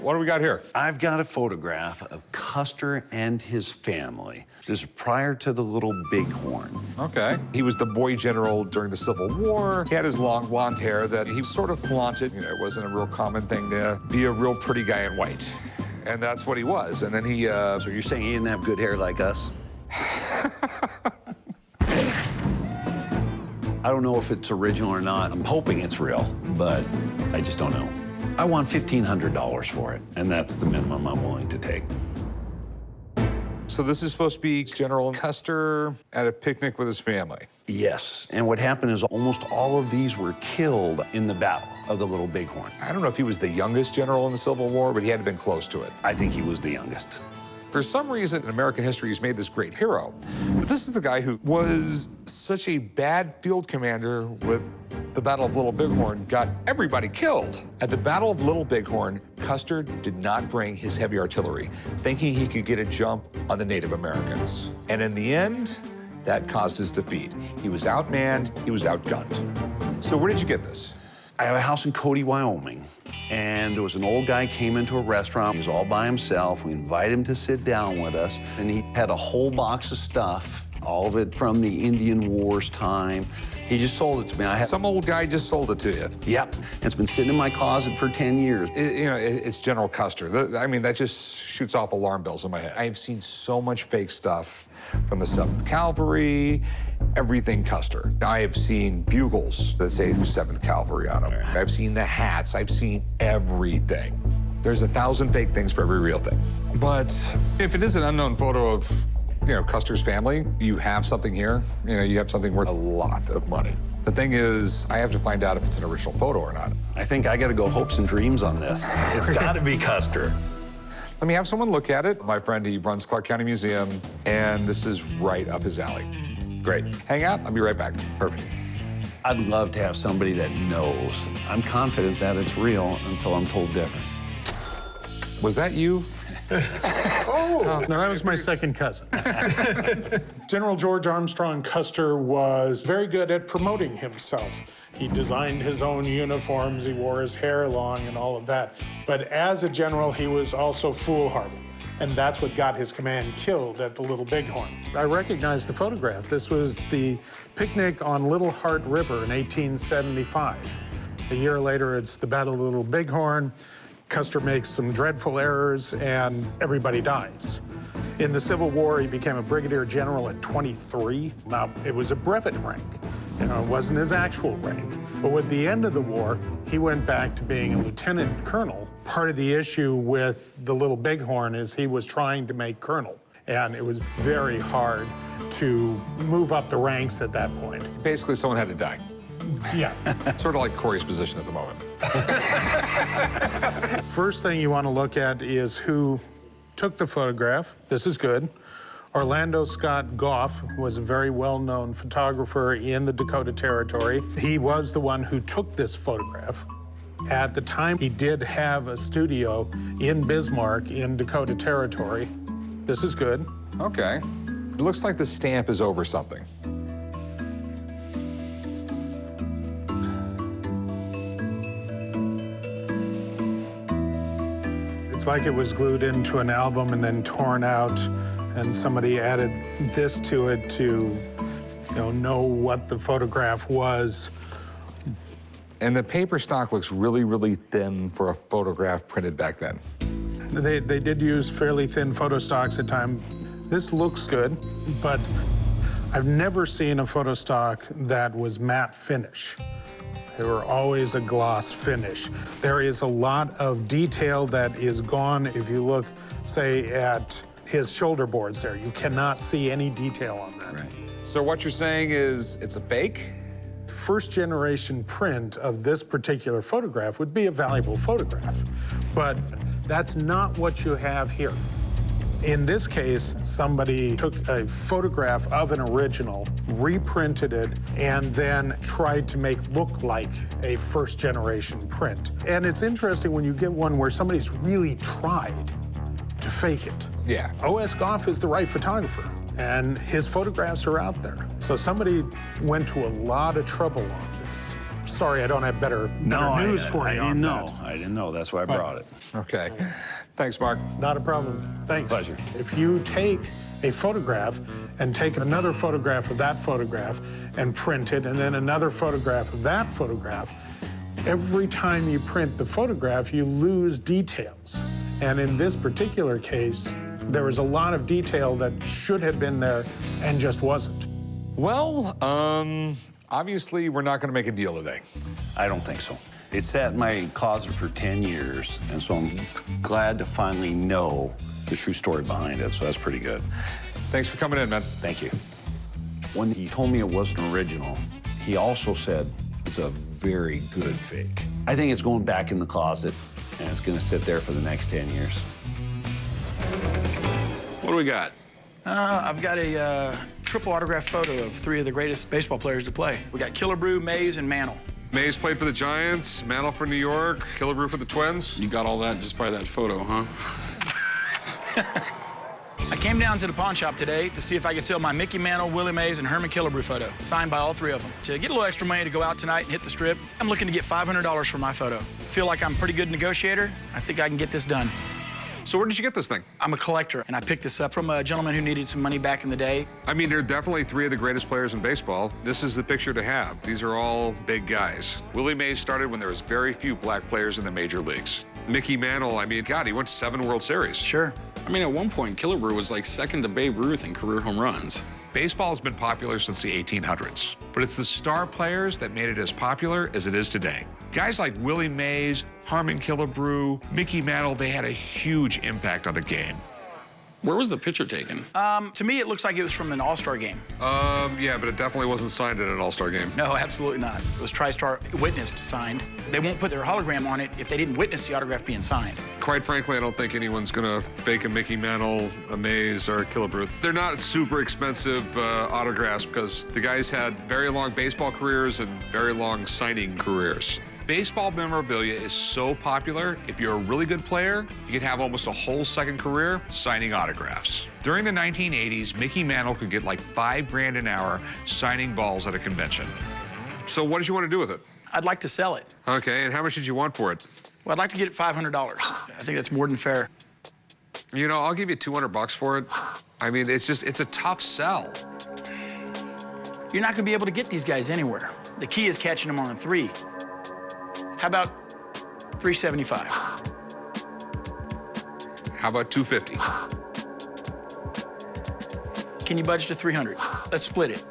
what do we got here? I've got a photograph of Custer and his family. This is prior to the Little Bighorn. Okay. He was the boy general during the Civil War. He had his long blonde hair that he sort of flaunted. You know, it wasn't a real common thing to be a real pretty guy in white. And that's what he was. And then he, So you're saying he didn't have good hair like us? I don't know if it's original or not. I'm hoping it's real, but I just don't know. I want $1,500 for it, and that's the minimum I'm willing to take. So this is supposed to be General Custer at a picnic with his family. Yes, and what happened is almost all of these were killed in the Battle of the Little Bighorn. I don't know if he was the youngest general in the Civil War, but he had to have been close to it. I think he was the youngest. For some reason, in American history, he's made this great hero. But this is the guy who was such a bad field commander with the Battle of Little Bighorn, got everybody killed. At the Battle of Little Bighorn, Custer did not bring his heavy artillery, thinking he could get a jump on the Native Americans. And in the end, that caused his defeat. He was outmanned, he was outgunned. So where did you get this? I have a house in Cody, Wyoming, and there was an old guy came into a restaurant. He was all by himself. We invited him to sit down with us, and he had a whole box of stuff, all of it from the Indian Wars time. He just sold it to me. Some old guy just sold it to you. Yep. It's been sitting in my closet for 10 years. It's General Custer. I mean, that just shoots off alarm bells in my head. I've seen so much fake stuff from the 7th Cavalry, everything Custer. I have seen bugles that say 7th Cavalry on them. I've seen the hats. I've seen everything. There's 1,000 fake things for every real thing. But if it is an unknown photo of Custer's family, you have something here. You have something worth a lot of money. The thing is, I have to find out if it's an original photo or not. I think I gotta go hopes and dreams on this. It's gotta be Custer. Let me have someone look at it. My friend, he runs Clark County Museum, and this is right up his alley. Great. Hang out, I'll be right back. Perfect. I'd love to have somebody that knows. I'm confident that it's real until I'm told different. Was that you? No, that was my second cousin. General George Armstrong Custer was very good at promoting himself. He designed his own uniforms, he wore his hair long and all of that. But as a general, he was also foolhardy. And that's what got his command killed at the Little Bighorn. I recognize the photograph. This was the picnic on Little Heart River in 1875. A year later, it's the Battle of Little Bighorn. Custer makes some dreadful errors, and everybody dies. In the Civil War, he became a brigadier general at 23. Now, it was a brevet rank. It wasn't his actual rank. But with the end of the war, he went back to being a lieutenant colonel. Part of the issue with the Little Bighorn is he was trying to make colonel, and it was very hard to move up the ranks at that point. Basically, someone had to die. Yeah. Sort of like Corey's position at the moment. First thing you want to look at is who took the photograph. This is good. Orlando Scott Goff was a very well-known photographer in the Dakota Territory. He was the one who took this photograph. At the time, he did have a studio in Bismarck in Dakota Territory. This is good. Okay. It looks like the stamp is over something. It's like it was glued into an album and then torn out, and somebody added this to it to, know what the photograph was. And the paper stock looks really, really thin for a photograph printed back then. They did use fairly thin photo stocks at times. This looks good, but I've never seen a photo stock that was matte finish. They were always a gloss finish. There is a lot of detail that is gone. If you look, say, at his shoulder boards there, you cannot see any detail on that. Right. So what you're saying is it's a fake? First generation print of this particular photograph would be a valuable photograph, but that's not what you have here. In this case, somebody took a photograph of an original, reprinted it, and then tried to make look like a first generation print. And it's interesting when you get one where somebody's really tried to fake it. Yeah. O.S. Goff is the right photographer, and his photographs are out there. So somebody went to a lot of trouble on this. Sorry, I don't have better news for you I on didn't that. know. I didn't know. That's why I brought it. Okay. Thanks, Mark. Not a problem. Thanks. Pleasure. If you take a photograph and take another photograph of that photograph and print it, and then another photograph of that photograph, every time you print the photograph, you lose details. And in this particular case, there was a lot of detail that should have been there and just wasn't. Well, obviously, we're not going to make a deal today. I don't think so. It sat in my closet for 10 years, and so I'm glad to finally know the true story behind it, so that's pretty good. Thanks for coming in, man. Thank you. When he told me it wasn't original, he also said it's a very good fake. I think it's going back in the closet, and it's gonna sit there for the next 10 years. What do we got? I've got a triple autograph photo of 3 of the greatest baseball players to play. We got Killebrew, Mays, and Mantle. Mays played for the Giants, Mantle for New York, Killebrew for the Twins. You got all that just by that photo, huh? I came down to the pawn shop today to see if I could sell my Mickey Mantle, Willie Mays, and Herman Killebrew photo, signed by all 3 of them. To get a little extra money to go out tonight and hit the strip, I'm looking to get $500 for my photo. Feel like I'm a pretty good negotiator. I think I can get this done. So where did you get this thing? I'm a collector, and I picked this up from a gentleman who needed some money back in the day. I mean, they're definitely 3 of the greatest players in baseball. This is the picture to have. These are all big guys. Willie Mays started when there was very few black players in the major leagues. Mickey Mantle, I mean, God, he went to 7 World Series. Sure. I mean, at one point, Killebrew was like second to Babe Ruth in career home runs. Baseball has been popular since the 1800s, but it's the star players that made it as popular as it is today. Guys like Willie Mays, Harmon Killebrew, Mickey Mantle, they had a huge impact on the game. Where was the picture taken? To me, it looks like it was from an all-star game. Yeah, but it definitely wasn't signed in an All-Star game. No, absolutely not. It was TriStar witnessed, signed. They won't put their hologram on it if they didn't witness the autograph being signed. Quite frankly, I don't think anyone's gonna fake a Mickey Mantle, a Mays, or a Killebrew. They're not super expensive autographs because the guys had very long baseball careers and very long signing careers. Baseball memorabilia is so popular, if you're a really good player, you could have almost a whole second career signing autographs. During the 1980s, Mickey Mantle could get like $5 grand an hour signing balls at a convention. So what did you want to do with it? I'd like to sell it. Okay, and how much did you want for it? Well, I'd like to get it $500. I think that's more than fair. You know, I'll give you $200 for it. I mean, it's a tough sell. You're not gonna be able to get these guys anywhere. The key is catching them on a 3. How about $375? How about $250? Can you budget to $300? Let's split it.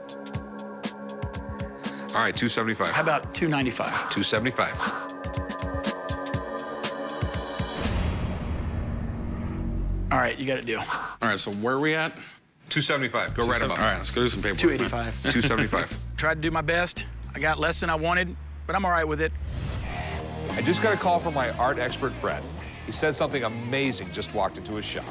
All right, $275. How about $295? $275. All right, you got a deal. All right, so where are we at? $275. Go right All about. right, let's go do some paperwork. man. $285. $275. Tried to do my best. I got less than I wanted, but I'm all right with it. I just got a call from my art expert, Brett. He said something amazing just walked into his shop.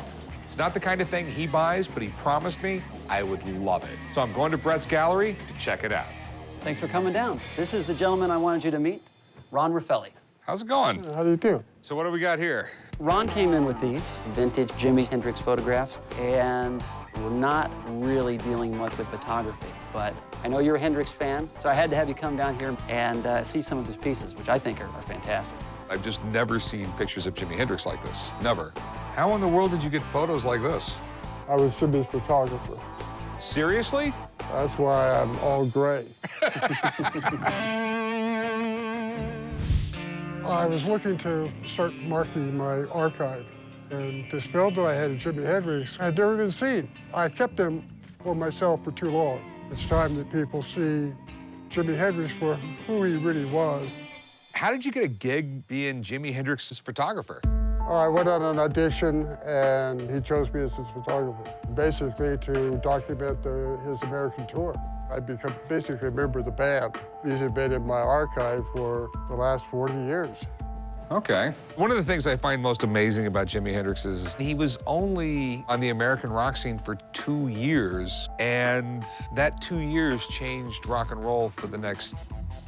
It's not the kind of thing he buys, but he promised me I would love it. So I'm going to Brett's gallery to check it out. Thanks for coming down. This is the gentleman I wanted you to meet, Ron Raffelli. How's it going? How do you do? So what do we got here? Ron came in with these vintage Jimi Hendrix photographs, and we're not really dealing much with photography, but I know you're a Hendrix fan, so I had to have you come down here and see some of his pieces, which I think are fantastic. I've just never seen pictures of Jimi Hendrix like this. Never. How in the world did you get photos like this? I was Jimmy's photographer. Seriously? That's why I'm all gray. I was looking to start marketing my archive, and this film that I had of Jimi Hendrix had never been seen. I kept them for myself for too long. It's time that people see Jimi Hendrix for who he really was. How did you get a gig being Jimi Hendrix's photographer? I went on an audition, and he chose me as his photographer, basically to document his American tour. I become basically a member of the band. These have been in my archive for the last 40 years. Okay. One of the things I find most amazing about Jimi Hendrix is he was only on the American rock scene for 2 years, and that 2 years changed rock and roll for the next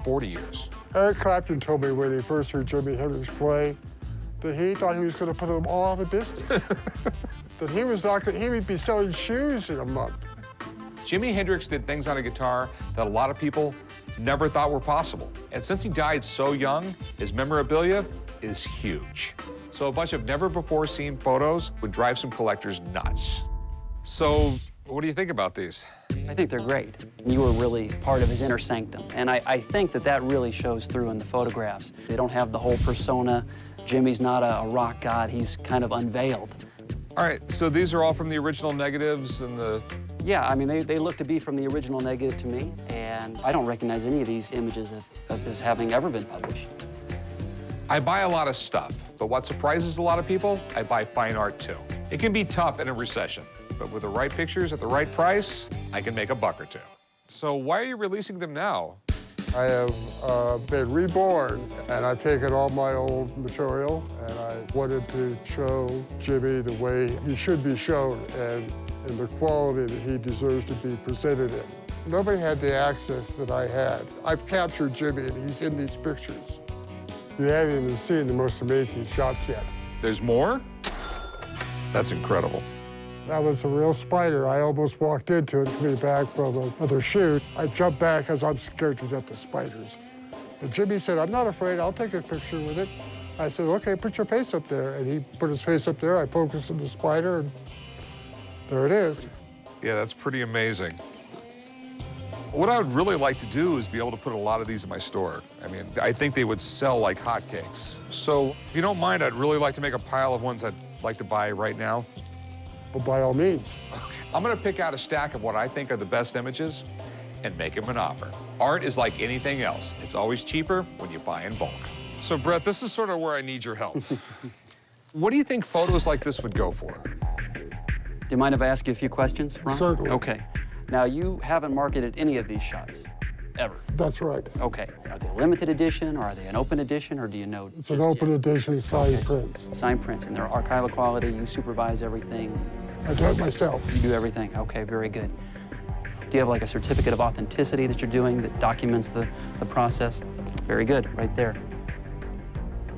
40 years. Eric Clapton told me when he first heard Jimi Hendrix play that he thought he was going to put them all out of business. That he was not he would be selling shoes in a month. Jimi Hendrix did things on a guitar that a lot of people never thought were possible. And since he died so young, his memorabilia is huge. So a bunch of never-before-seen photos would drive some collectors nuts. So what do you think about these? I think they're great. You were really part of his inner sanctum, and I think that really shows through in the photographs. They don't have the whole persona. Jimmy's not a rock god. He's kind of unveiled. All right, so these are all from the original negatives and the... Yeah, I mean, they look to be from the original negative to me, and I don't recognize any of these images of this having ever been published. I buy a lot of stuff, but what surprises a lot of people, I buy fine art too. It can be tough in a recession, but with the right pictures at the right price, I can make a buck or two. So why are you releasing them now? I have been reborn, and I've taken all my old material, and I wanted to show Jimmy the way he should be shown and in the quality that he deserves to be presented in. Nobody had the access that I had. I've captured Jimmy, and he's in these pictures. You haven't even seen the most amazing shots yet. There's more? That's incredible. That was a real spider. I almost walked into it coming back from another shoot. I jumped back because I'm scared to death of spiders. But Jimmy said, I'm not afraid, I'll take a picture with it. I said, okay, put your face up there. And he put his face up there. I focused on the spider, and there it is. Yeah, that's pretty amazing. What I would really like to do is be able to put a lot of these in my store. I mean, I think they would sell like hotcakes. So if you don't mind, I'd really like to make a pile of ones I'd like to buy right now. Well, by all means. I'm gonna pick out a stack of what I think are the best images and make them an offer. Art is like anything else. It's always cheaper when you buy in bulk. So Brett, this is sort of where I need your help. What do you think photos like this would go for? Do you mind if I ask you a few questions, Ron? Certainly. Okay. Now, you haven't marketed any of these shots, ever. That's right. Okay. Are they a limited edition, or are they an open edition, or do you know? It's an open edition signed prints. Signed prints, and they're archival quality. You supervise everything. I do it myself. You do everything. Okay, very good. Do you have like a certificate of authenticity that you're doing that documents the process? Very good, right there.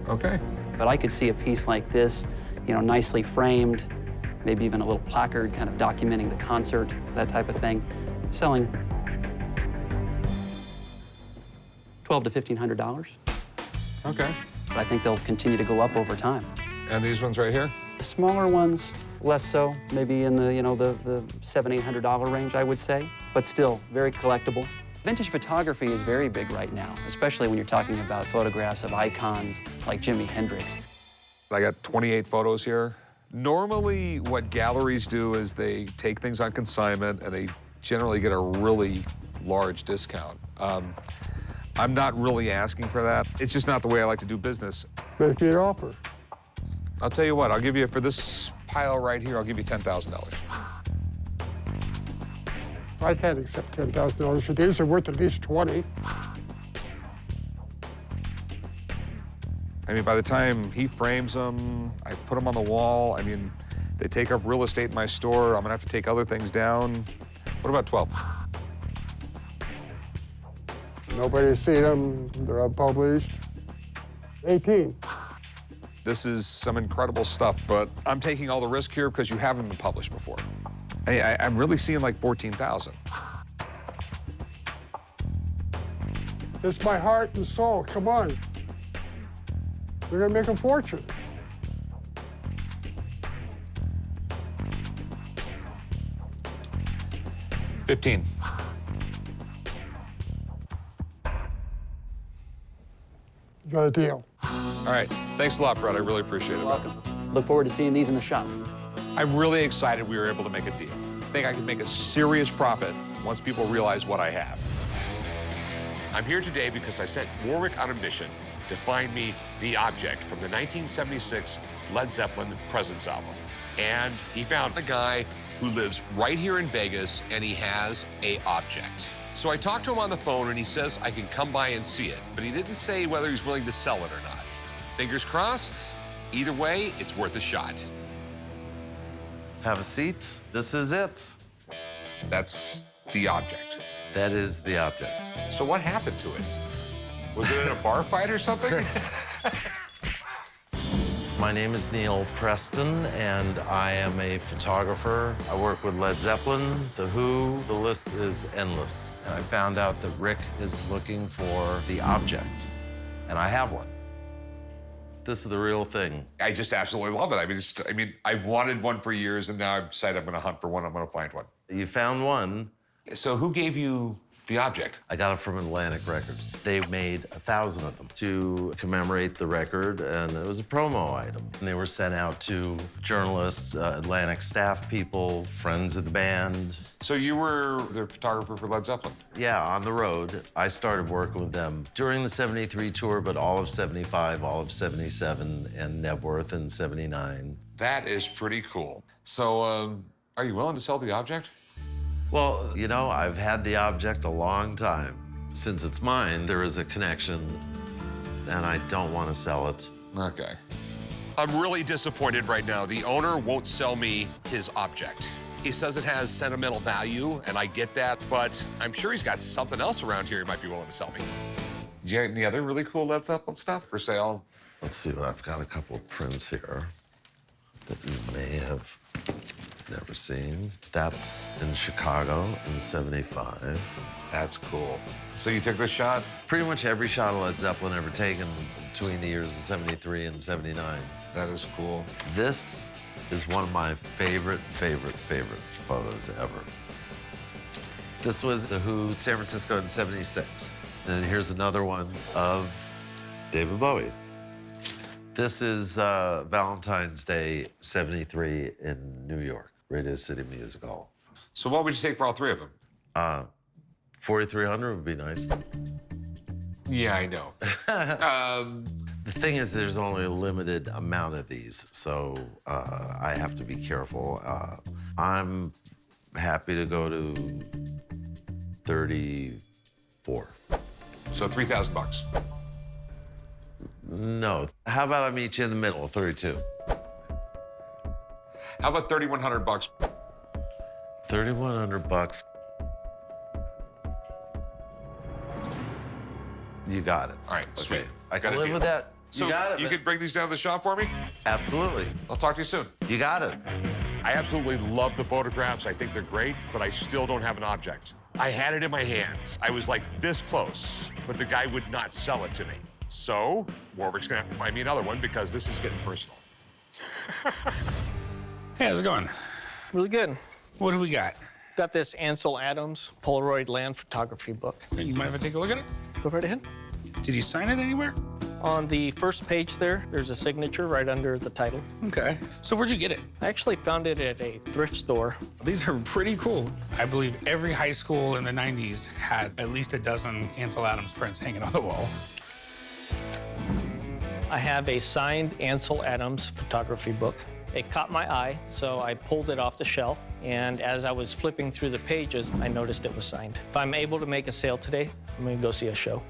Okay. But I could see a piece like this, you know, nicely framed, maybe even a little placard kind of documenting the concert, that type of thing, selling $1,200 to $1,500. Okay. But I think they'll continue to go up over time. And these ones right here? The smaller ones, less so, maybe in the, you know, the $700, $800 range, I would say, but still very collectible. Vintage photography is very big right now, especially when you're talking about photographs of icons like Jimi Hendrix. I got 28 photos here. Normally, what galleries do is they take things on consignment and they generally get a really large discount. I'm not really asking for that. It's just not the way I like to do business. Make me an offer. I'll tell you what, I'll give you, for this pile right here, I'll give you $10,000. I can't accept $10,000 for these. They're worth at least 20. I mean, by the time he frames them, I put them on the wall, I mean, they take up real estate in my store. I'm gonna have to take other things down. What about 12? Nobody's seen them. They're unpublished. 18. This is some incredible stuff, but I'm taking all the risk here because you haven't been published before. I'm really seeing like 14,000. It's my heart and soul. Come on. You're gonna make a fortune. $15. You got a deal. All right, thanks a lot, Brett. I really appreciate it. You're welcome. Look forward to seeing these in the shop. I'm really excited we were able to make a deal. I think I can make a serious profit once people realize what I have. I'm here today because I sent Warwick on a mission to find me The Object from the 1976 Led Zeppelin Presence album. And he found a guy who lives right here in Vegas, and he has an object. So I talked to him on the phone, and he says I can come by and see it, but he didn't say whether he's willing to sell it or not. Fingers crossed. Either way, it's worth a shot. Have a seat. This is it. That's The Object. That is the object. So what happened to it? Was it in a bar fight or something? My name is Neil Preston, and I am a photographer. I work with Led Zeppelin, The Who, the list is endless. And I found out that Rick is looking for the object, and I have one. This is the real thing. I just absolutely love it. I mean, I've wanted one for years, and now I've decided I'm going to hunt for one. I'm going to find one. You found one. So who gave you the object? I got it from Atlantic Records. They made 1,000 of them to commemorate the record, and it was a promo item. And they were sent out to journalists, Atlantic staff people, friends of the band. So you were the photographer for Led Zeppelin? Yeah, on the road. I started working with them during the 73 tour, but all of 75, all of 77, and Nebworth in 79. That is pretty cool. So, are you willing to sell the object? Well, you know, I've had the object a long time. Since it's mine, there is a connection, and I don't want to sell it. Okay. I'm really disappointed right now. The owner won't sell me his object. He says it has sentimental value, and I get that, but I'm sure he's got something else around here he might be willing to sell me. Do you have any other really cool Led Zeppelin stuff for sale? Let's see what I've got. A couple of prints here that you may have never seen. That's in Chicago in 75. That's cool. So you took this shot? Pretty much every shot of Led Zeppelin ever taken between the years of 73 and 79. That is cool. This is one of my favorite photos ever. This was The Who, San Francisco in 76. And here's another one of David Bowie. This is Valentine's Day, 73 in New York, Radio City Music Hall. So what would you take for all three of them? 4,300 would be nice. Yeah, I know. The thing is, there's only a limited amount of these, so I have to be careful. I'm happy to go to 34. So $3,000. No. How about I meet you in the middle, 32? How about $3,100? 3,100 bucks. You got it. All right, sweet. Okay. I can Got a live deal. with that. So you got it. you man. could bring these down to the shop for me? Absolutely. I'll talk to you soon. You got it. I absolutely love the photographs. I think they're great, but I still don't have an object. I had it in my hands. I was like this close, but the guy would not sell it to me. So Warwick's gonna have to find me another one because this is getting personal. Hey, how's it going? Really good. What do we got? Got this Ansel Adams Polaroid land photography book. You mind if I take a look at it? Go right ahead. Did you sign it anywhere? On the first page there, there's a signature right under the title. Okay. So where'd you get it? I actually found it at a thrift store. These are pretty cool. I believe every high school in the 90s had at least a dozen Ansel Adams prints hanging on the wall. I have a signed Ansel Adams photography book. It caught my eye, so I pulled it off the shelf. And as I was flipping through the pages, I noticed it was signed. If I'm able to make a sale today, I'm gonna go see a show.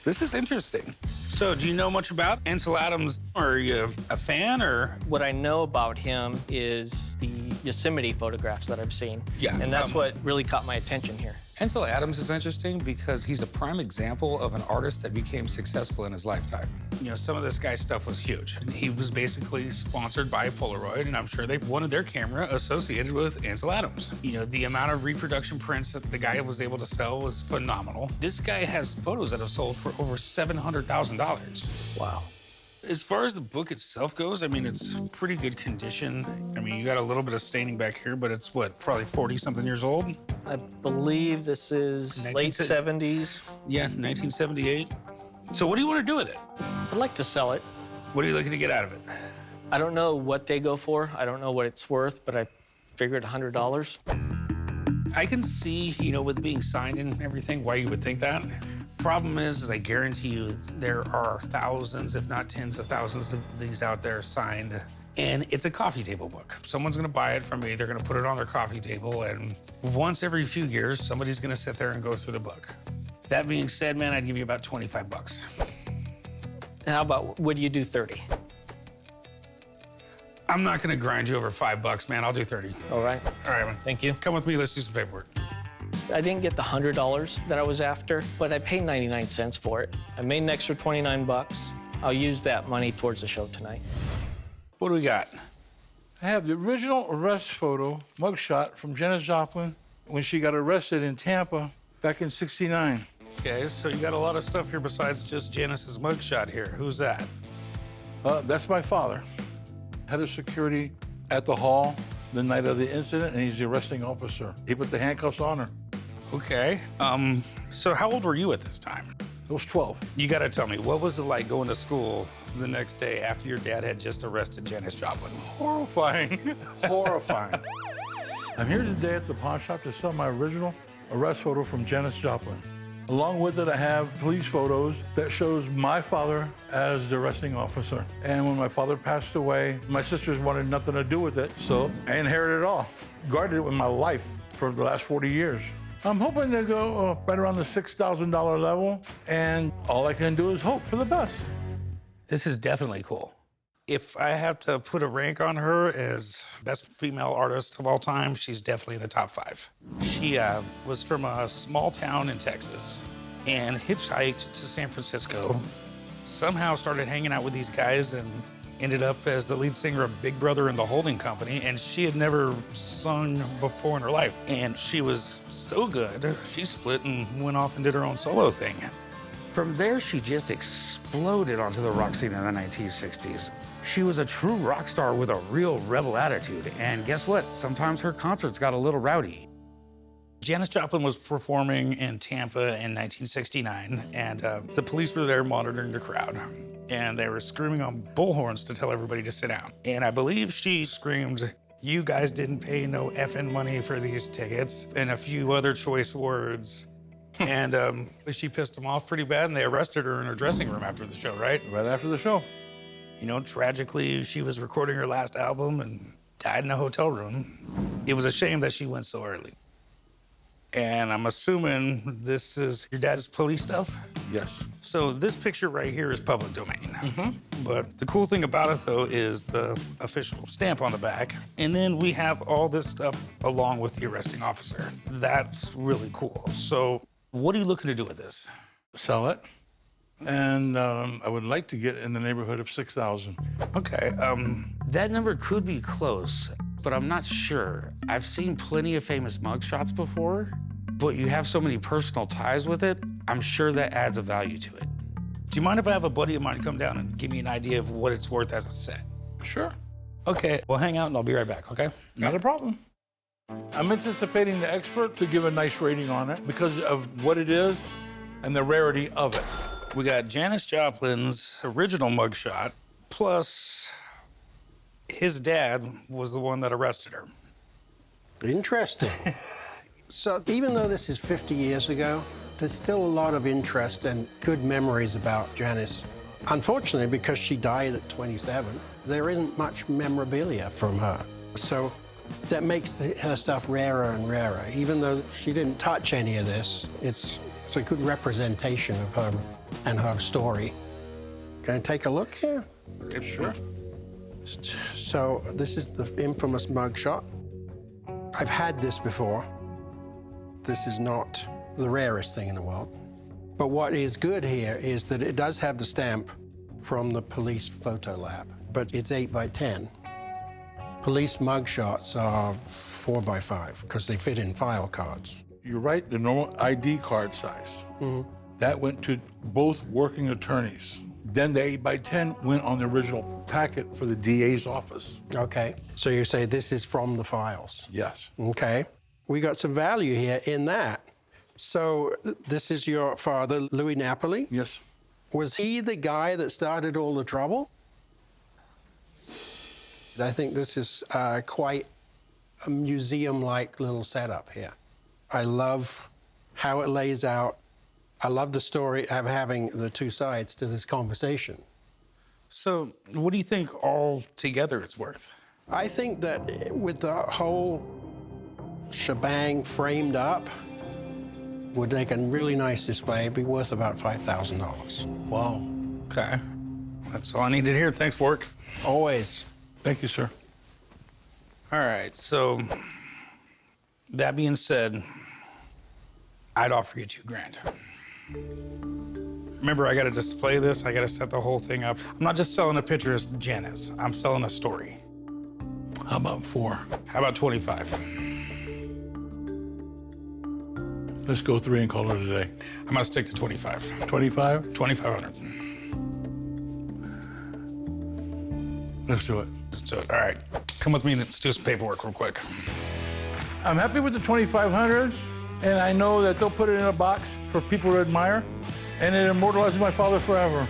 This is interesting. So do you know much about Ansel Adams? Are you a fan or? What I know about him is the Yosemite photographs that I've seen. Yeah, And that's what really caught my attention here. Ansel Adams is interesting because he's a prime example of an artist that became successful in his lifetime. You know, some of this guy's stuff was huge. He was basically sponsored by Polaroid, and I'm sure they wanted their camera associated with Ansel Adams. You know, the amount of reproduction prints that the guy was able to sell was phenomenal. This guy has photos that have sold for over $700,000. Wow. As far as the book itself goes, I mean, it's pretty good condition. I mean, you got a little bit of staining back here, but it's what, probably 40-something years old? I believe this is late 70s. Yeah, 1978. So what do you want to do with it? I'd like to sell it. What are you looking to get out of it? I don't know what they go for. I don't know what it's worth, but I figured $100. I can see, you know, with it being signed and everything, why you would think that. Problem is I guarantee you there are thousands, if not tens of thousands of these out there signed. And it's a coffee table book. Someone's gonna buy it from me, they're gonna put it on their coffee table, and once every few years, somebody's gonna sit there and go through the book. That being said, man, I'd give you about 25 bucks. How about, would you do 30? I'm not gonna grind you over $5, man. I'll do 30. All right. All right, man. Thank you. Come with me, let's do some paperwork. I didn't get the $100 that I was after, but I paid 99 cents for it. I made an extra 29 bucks. I'll use that money towards the show tonight. What do we got? I have the original arrest photo, mugshot from Janis Joplin when she got arrested in Tampa back in '69. Okay, so you got a lot of stuff here besides just Janice's mugshot here. Who's that? That's my father. Head of security at the hall the night of the incident, and he's the arresting officer. He put the handcuffs on her. Okay. So how old were you at this time? I was 12. You gotta tell me, what was it like going to school the next day after your dad had just arrested Janis Joplin? Horrifying. Horrifying. I'm here today at the pawn shop to sell my original arrest photo from Janis Joplin. Along with it, I have police photos that shows my father as the arresting officer. And when my father passed away, my sisters wanted nothing to do with it, so I inherited it all. Guarded it with my life for the last 40 years. I'm hoping to go right around the $6,000 level, and all I can do is hope for the best. This is definitely cool. If I have to put a rank on her as best female artist of all time, she's definitely in the top 5. She was from a small town in Texas and hitchhiked to San Francisco, somehow started hanging out with these guys and ended up as the lead singer of Big Brother and the Holding Company, and she had never sung before in her life. And she was so good, she split and went off and did her own solo thing. From there, she just exploded onto the rock scene in the 1960s. She was a true rock star with a real rebel attitude, and guess what? Sometimes her concerts got a little rowdy. Janis Joplin was performing in Tampa in 1969, and the police were there monitoring the crowd. And they were screaming on bullhorns to tell everybody to sit down. And I believe she screamed, "You guys didn't pay no effing money for these tickets," and a few other choice words. And she pissed them off pretty bad, and they arrested her in her dressing room after the show, right? Right after the show. You know, tragically, she was recording her last album and died in a hotel room. It was a shame that she went so early. And I'm assuming this is your dad's police stuff? Yes. So this picture right here is public domain. But the cool thing about it, though, is the official stamp on the back. And then we have all this stuff along with the arresting officer. That's really cool. So what are you looking to do with this? Sell it. And I would like to get in the neighborhood of 6,000. Okay, that number could be close, but I'm not sure. I've seen plenty of famous mugshots before, but you have so many personal ties with it, I'm sure that adds a value to it. Do you mind if I have a buddy of mine come down and give me an idea of what it's worth as a set? Sure. Okay, well, hang out and I'll be right back, okay? Not a problem. I'm anticipating the expert to give a nice rating on it because of what it is and the rarity of it. We got Janis Joplin's original mugshot, plus his dad was the one that arrested her. Interesting. So even though this is 50 years ago, there's still a lot of interest and good memories about Janis. Unfortunately, because she died at 27, there isn't much memorabilia from her. So that makes her stuff rarer and rarer. Even though she didn't touch any of this, it's a good representation of her and her story. Can I take a look here? Sure. So this is the infamous mugshot. I've had this before. This is not the rarest thing in the world. But what is good here is that it does have the stamp from the police photo lab, but it's 8 by 10. Police mugshots are 4 by 5 because they fit in file cards. You're right, the normal ID card size. That went to both working attorneys. Then the 8 by 10 went on the original packet for the DA's office. Okay, so you say this is from the files? Yes. Okay, we got some value here in that. So this is your father, Louis Napoli? Yes. Was he the guy that started all the trouble? I think this is quite a museum-like little setup here. I love how it lays out. I love the story of having the two sides to this conversation. So what do you think all together it's worth? I think that with the whole shebang framed up, would make a really nice display. It'd be worth about $5,000. Wow. Okay. That's all I needed to hear. Thanks, Warwick. Always. Thank you, sir. All right, so that being said, I'd offer you $2,000. Remember, I gotta display this. I gotta set the whole thing up. I'm not just selling a picture of Janice. I'm selling a story. How about 4? How about 25? Let's go 3 and call it a day. I'm gonna stick to 25. 25? 2,500. Let's do it. Let's do it. All right. Come with me and let's do some paperwork real quick. I'm happy with the 2,500, and I know that they'll put it in a box for people to admire, and it immortalizes my father forever.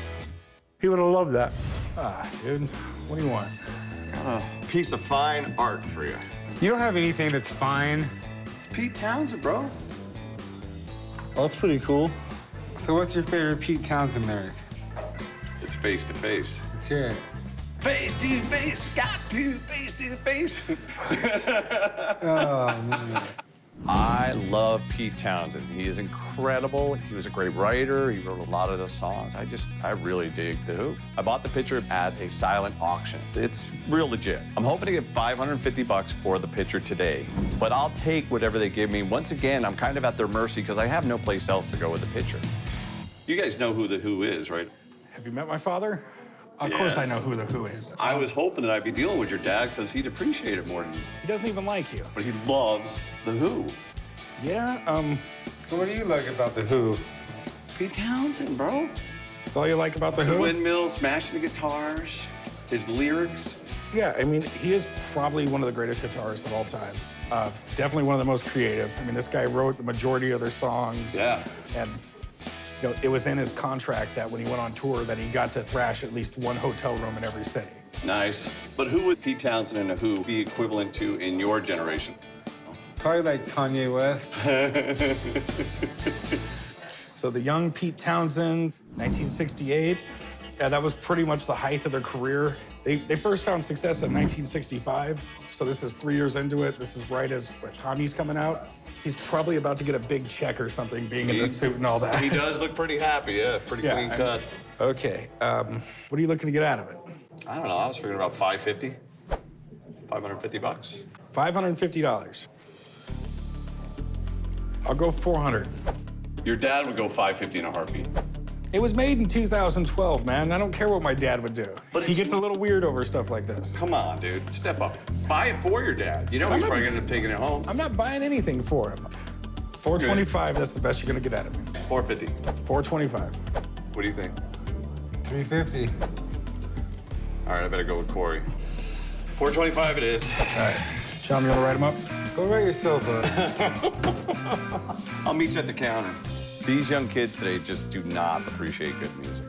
He would have loved that. Ah, dude, what do you want? Got a piece of fine art for you. You don't have anything that's fine. It's Pete Townsend, bro. Well, that's pretty cool. So what's your favorite Pete Townsend lyric? It's face to face. Let's hear it. Face to face, got to face to face. Oh, man. I love Pete Townsend. He is incredible. He was a great writer. He wrote a lot of the songs. I really dig The Who. I bought the picture at a silent auction. It's real legit. I'm hoping to get $550 for the picture today, but I'll take whatever they give me. Once again, I'm kind of at their mercy because I have no place else to go with the picture. You guys know who The Who is, right? Have you met my father? Of course I know who The Who is. I was hoping that I'd be dealing with your dad because he'd appreciate it more than you. He doesn't even like you. But he loves The Who. Yeah, So what do you like about The Who? Pete Townsend, bro. That's all you like about The The Who? windmill, smashing the guitars, his lyrics. Yeah, I mean, he is probably one of the greatest guitarists of all time. Definitely one of the most creative. I mean, this guy wrote the majority of their songs. Yeah. And you know, it was in his contract that when he went on tour that he got to thrash at least one hotel room in every city. Nice. But who would Pete Townsend and The Who be equivalent to in your generation? Probably like Kanye West. So the young Pete Townsend, 1968, yeah, that was pretty much the height of their career. They first found success in 1965, so this is 3 years into it. This is right as Tommy's coming out. He's probably about to get a big check or something, being in the suit and all that. He does look pretty happy, yeah. Pretty clean cut. Okay, what are you looking to get out of it? I don't know. I was figuring about $550. $550. $550. I'll go 400. Your dad would go $550 in a heartbeat. It was made in 2012, man. I don't care what my dad would do. But he gets a little weird over stuff like this. Come on, dude. Step up. Buy it for your dad. You know he's probably gonna end up taking it home. I'm not buying anything for him. 425, that's the best you're gonna get out of me. 450. 425. What do you think? 350. All right, I better go with Corey. 425 it is. All right. John, you wanna write him up? Go write yourself up. I'll meet you at the counter. These young kids today just do not appreciate good music.